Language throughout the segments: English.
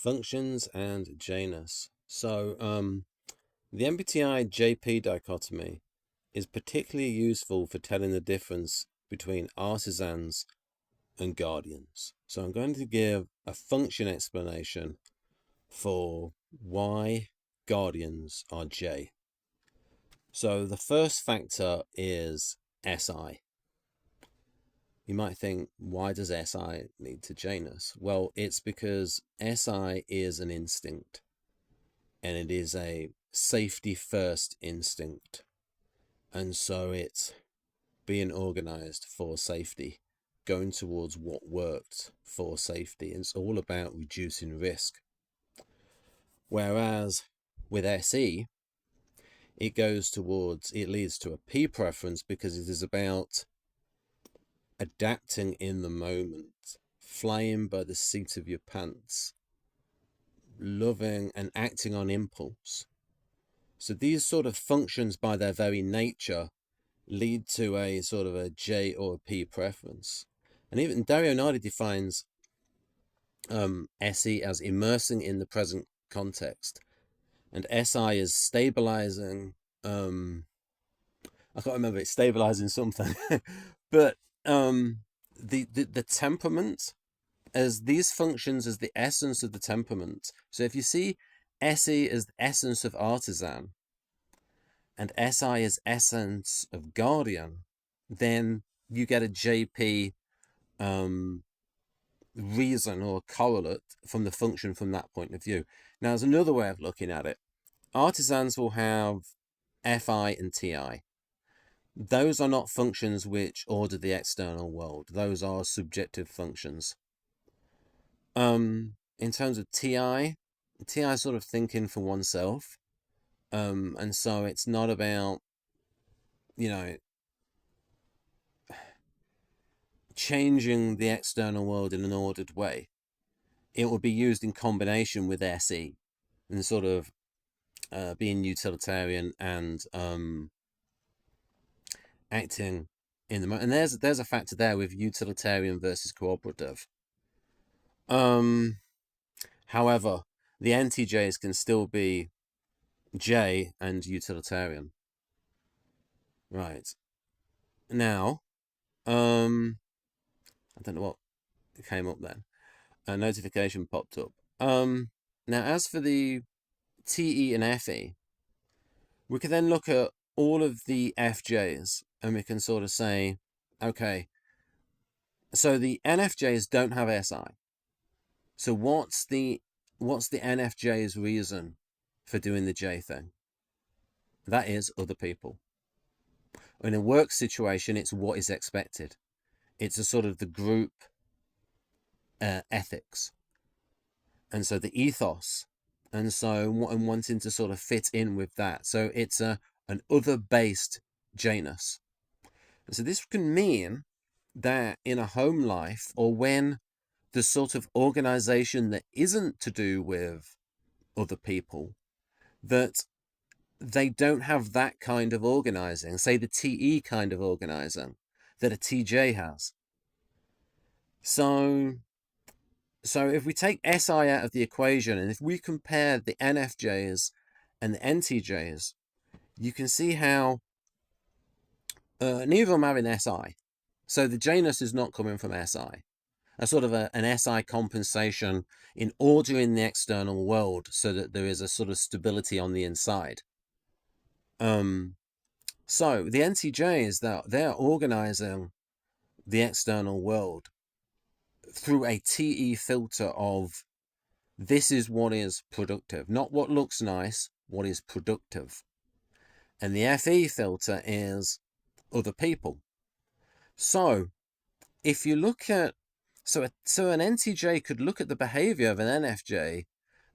Functions and Janus. The MBTI JP dichotomy is particularly useful for telling the difference between artisans and guardians. So I'm going to give a function explanation for why guardians are J. So the first factor is SI. You might think, why does SI lead to Janus? Well, it's because SI is an instinct, and it is a safety first instinct. And so it's being organized for safety, going towards what worked for safety. It's all about reducing risk. Whereas with SE, it leads to a P preference because it is about adapting in the moment, flying by the seat of your pants, loving and acting on impulse. So these sort of functions by their very nature lead to a sort of a J or a P preference. And even Dario Nardi defines SE as immersing in the present context, and SI is stabilizing. I can't remember, it's stabilizing something, but the temperament, as these functions as the essence of the temperament. So if you see SE as the essence of artisan and SI as essence of guardian, then you get a JP reason or correlate from the function from that point of view. Now, there's another way of looking at it. Artisans will have FI and TI. Those are not functions which order the external world. Those are subjective functions. In terms of TI is sort of thinking for oneself. And so it's not about, changing the external world in an ordered way. It would be used in combination with SE and sort of being utilitarian and acting in the moment. And there's a factor there with utilitarian versus cooperative. However, the NTJs can still be J and utilitarian. Right. Now, I don't know what came up then. A notification popped up. Now, as for the TE and FE, we can then look at all of the FJs and we can sort of say, okay, so the NFJs don't have SI. So what's the NFJ's reason for doing the J thing? That is other people. In a work situation, it's what is expected. It's a sort of the group ethics. And so the ethos. And so wanting to sort of fit in with that. So it's an other-based Janus. And so this can mean that in a home life, or when the sort of organization that isn't to do with other people, that they don't have that kind of organizing, say the TE kind of organizing that a TJ has. So if we take SI out of the equation, and if we compare the NFJs and the NTJs, you can see how neither of them are in SI. So the Janus is not coming from SI. A sort of an SI compensation in ordering the external world so that there is a sort of stability on the inside. So the NTJs, they're organizing the external world through a TE filter of this is what is productive, not what looks nice, what is productive. And the FE filter is other people. So if you look at, so an NTJ could look at the behavior of an NFJ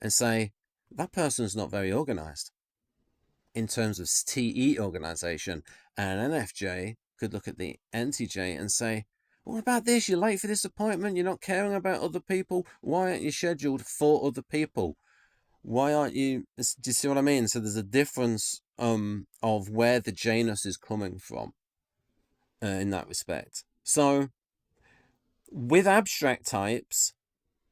and say, that person's not very organized in terms of TE organization. And an NFJ could look at the NTJ and say, what about this? You're late for this appointment. You're not caring about other people. Why aren't you scheduled for other people? Why aren't you? Do you see what I mean? So there's a difference of where the Janus is coming from in that respect. So with abstract types,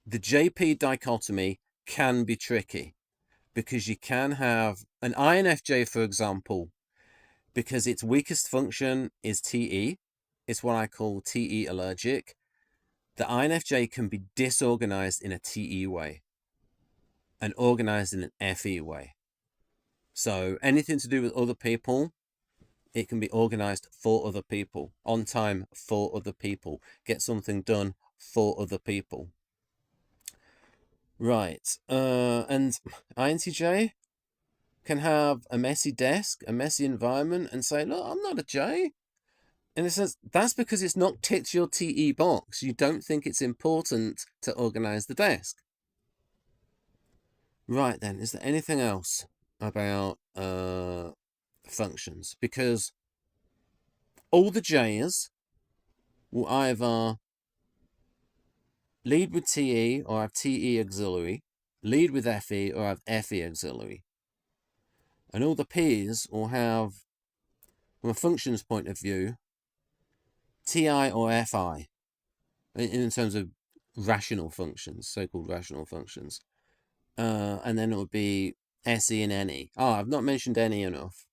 the JP dichotomy can be tricky, because you can have an INFJ, for example, because its weakest function is TE. It's what I call TE allergic. The INFJ can be disorganized in a TE way and organized in an FE way. So anything to do with other people, it can be organized for other people, on time for other people, get something done for other people. Right. And INTJ can have a messy desk, a messy environment, and say, look, I'm not a J. And it says, that's because it's not ticked your TE box. You don't think it's important to organize the desk. Right then, is there anything else about functions? Because all the J's will either lead with TE or have TE auxiliary, lead with FE or have FE auxiliary. And all the P's will have, from a functions point of view, TI or FI, in terms of rational functions, so-called rational functions. And then it would be SE and NE. Oh, I've not mentioned NE enough.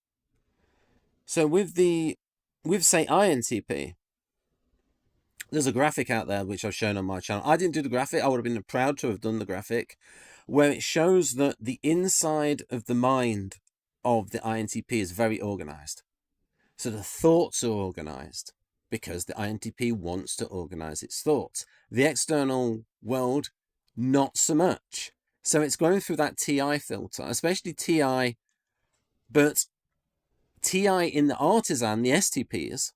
So with say INTP, there's a graphic out there which I've shown on my channel. I didn't do the graphic. I would have been proud to have done the graphic, where it shows that the inside of the mind of the INTP is very organized. So the thoughts are organized because the INTP wants to organize its thoughts. The external world, not so much. So it's going through that TI filter, especially TI, but TI in the artisan, the STPs,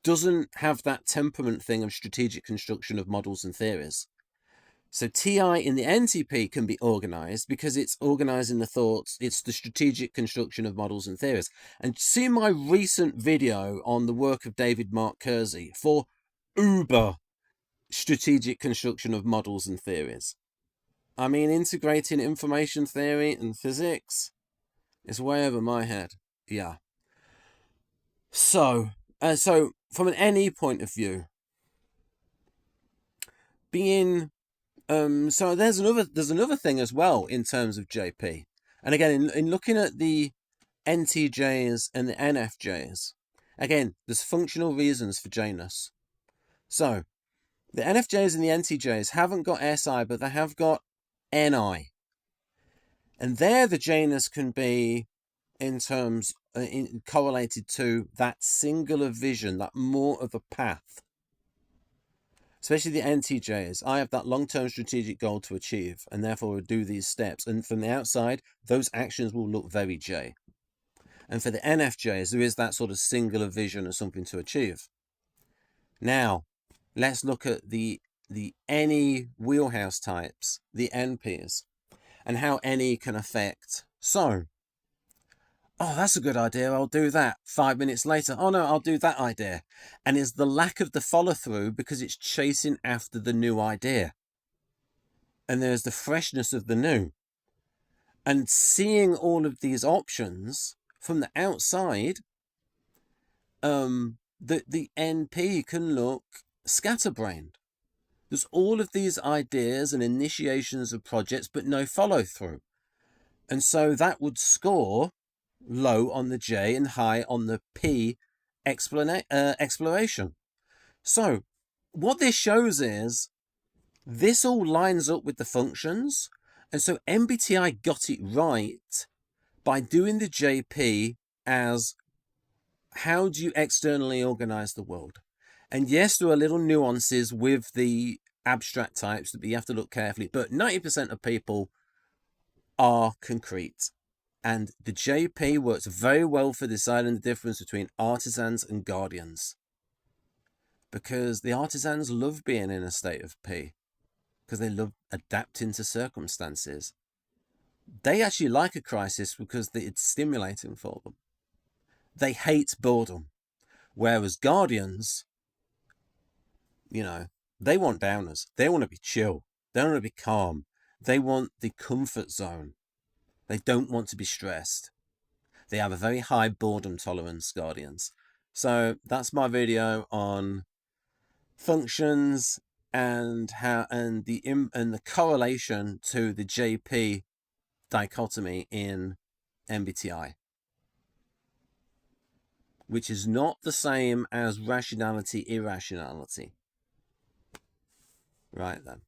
doesn't have that temperament thing of strategic construction of models and theories. So TI in the NTP can be organized because it's organizing the thoughts. It's the strategic construction of models and theories. And see my recent video on the work of David Mark Kersey for uber strategic construction of models and theories. I mean, integrating information theory and physics is way over my head. Yeah. So from an NE point of view, being so there's another thing as well in terms of JP. And again, in looking at the NTJs and the NFJs, again, there's functional reasons for Janus. So the NFJs and the NTJs haven't got SI, but they have got NI. And there the Janus can be in terms correlated to that singular vision, that more of a path. Especially the NTJs, I have that long-term strategic goal to achieve, and therefore will do these steps. And from the outside, those actions will look very J. And for the NFJs, there is that sort of singular vision of something to achieve. Now, let's look at the NE wheelhouse types, the NPs, and how NE can affect. So, oh, that's a good idea, I'll do that. 5 minutes later, oh no, I'll do that idea. And it's the lack of the follow-through because it's chasing after the new idea. And there's the freshness of the new. And seeing all of these options from the outside, the NP can look scatterbrained. There's all of these ideas and initiations of projects, but no follow-through. And so that would score low on the J and high on the P exploration. So what this shows is this all lines up with the functions. And so MBTI got it right by doing the JP as how do you externally organize the world? And yes, there are little nuances with the abstract types that you have to look carefully, but 90% of people are concrete. And the JP works very well for deciding the difference between artisans and guardians. Because the artisans love being in a state of P. Because they love adapting to circumstances. They actually like a crisis because it's stimulating for them. They hate boredom. Whereas guardians, you know, they want downers. They want to be chill. They want to be calm. They want the comfort zone. They don't want to be stressed. They have a very high boredom tolerance, guardians. So that's my video on functions and the correlation to the JP dichotomy in MBTI, which is not the same as rationality irrationality. Right then.